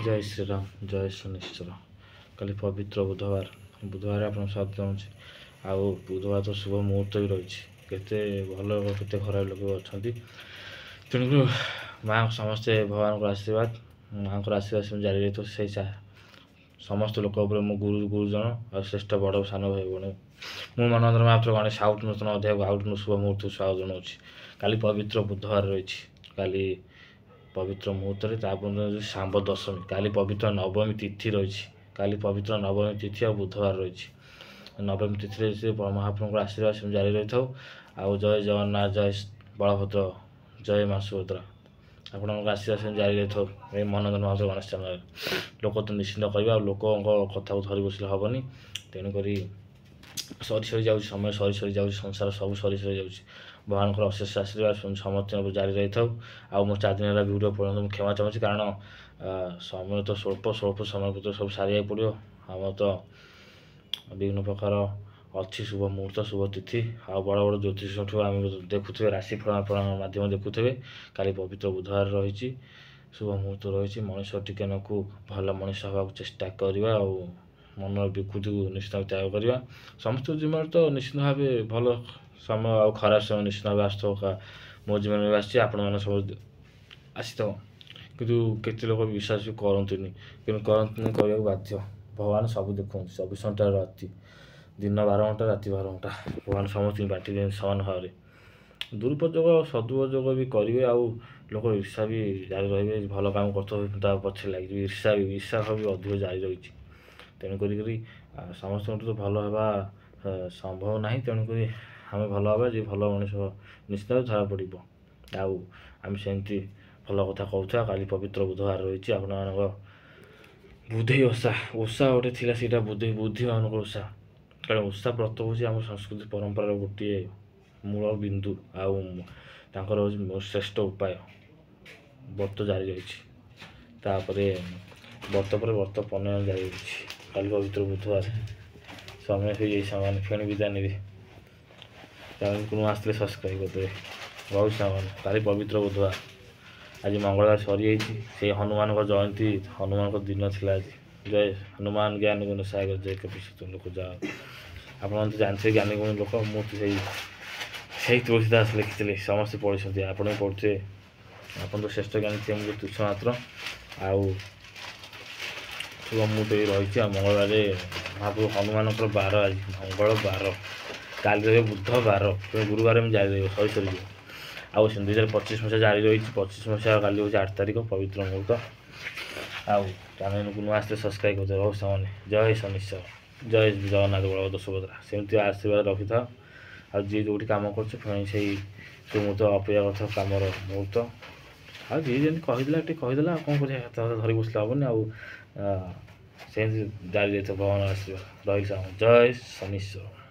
जय श्री राम जय शनिश्चर कल पवित्र बुधवार बुधवार आप स्वागत चाहूँगी आउ बुधवार तो शुभ मुहूर्त भी रही केते भल केते खराब लोक अच्छा तेणुक माँ समस्ते भगवान को आशीर्वाद माँ को आशीर्वाद जारी रही तो से समस्त लोक मो गुरुजन और श्रेष्ठ बड़ सान भाई भाई मु मनोरंजन महापात्र गणेश आउट नूतन अध्याय आउट शुभ मुहूर्त स्वागत जनाऊँगी काली पवित्र बुधवार रही काली पवित्र मुहूर्त में सांब दशमी काली पवित्र नवमी तिथि रही काली पवित्र नवमी तिथि और बुधवार रही नवमी तिथि से महाप्रभु आशीर्वाद से जारी रही था आउ जय जगन्नाथ जय बलभद्र जय माँ सुभद्रा आपण आशीर्वाद से जारी रही था ये मनोरंजन महापात्र गणेश चैनल लोक तो निश्चिंत कह लोक कथा धरी बसले हेनी तेणुक सरी सरी जाऊँ समय सरी सरी जाऊँ संसार सब सरी सरी जाऊँ भगवान को अशेष आशीर्वाद समस्त जारी रही था आउ मो 4 दिन है वीडियो पर्यटन मुझे क्षमा चाहूँगी कारण समय तो स्वल्प समय तो सब सारे पड़ो आम तो विभिन्न प्रकार अच्छी शुभ मुहूर्त शुभ तिथि आ बड़ बड़ ज्योतिष आम देखुए राशिफल माध्यम देखुए काली पवित्र बुधवार रही शुभ मुहूर्त रही मनीष टिके नाकू भल मनीष हवा चेष्टा करवा मन विकृति को निश्चित त्याग करवा समस्त जीवन तो निश्चित भाव भल समय आ खराब समय निश्चित भाव आस मो जीवन में आसी आपण सब आसी कि लोग विश्वास भी करते कि करते कहवाक बाध्य भगवान सब देखते 24 घंटा राति दिन 12 घंटा राति 12 घंटा भगवान समस्त बाटी समान भाव में दुरुपयोग सदुपयोग भी करेंगे आउ लोक ईर्षा भी जारी रही भल काम करते पछे लगे ईर्षा भाव भी अधिक जारी रही तेणुक समस्त तो भल हवा संभव ना तेणुक आम भल हाँ जी भल मनीष निश्चित धरा पड़ो आउ आम सेमती भल कथा कहूँ काली पवित्र बुधवार रही आपण बुद्धि ओषा ओषा गोटे थी सीटा बुद्धि बुद्धि मान ओषा कारण ओषा व्रत हूँ आम संस्कृति परंपरार गोटे मूल बिंदु आउ श्रेष्ठ उपाय व्रत जारी रही व्रत पर व्रत पन्न जारी रही काली पवित्र बुधवार समय हो जाए सामान फेणी विदा ने आसते सब्सक्राइब करदे बहुत सामान काली पवित्र बुधवार आज मंगलवार सरी से हनुमान जयंती हनुमान दिन थी आज जय हनुमान ज्ञानी गुण सहायक जय कपि लोक जा आप जानते ज्ञानी गुण लोक मुझे तुलसीदास लिखी समस्त पढ़ी आपड़ भी पढ़ुए आप तो श्रेष्ठ ज्ञानी थे मुझे तुच्छ मात्र आउ शुभ मुहूर्त रही मंगलवार महाप्रभु हनुमान बार आज मंगल बार काली रही बुधवार गुरुवार में जारी रही सरी सरी आउ 2025 मसीहा जारी रही 25 मसीहा काली हूँ 8 तारीख पवित्र मुहूर्त आउ चैनल को नुआ आसते सब्सक्राइब करते रहो सामने जय शनिश्चर जय जगन्नाथ बलभद्र सुभद्रा सेमती आशीर्वाद रखी था आ जी जो कम कर मुहूर्त अपेक्षा करता कमर मुहूर्त आ जी जमी कहीदेला कौन कर धरी बसले हेनी आउ जारी रही भगवान आशीर्वाद रही जय शनिश्चर।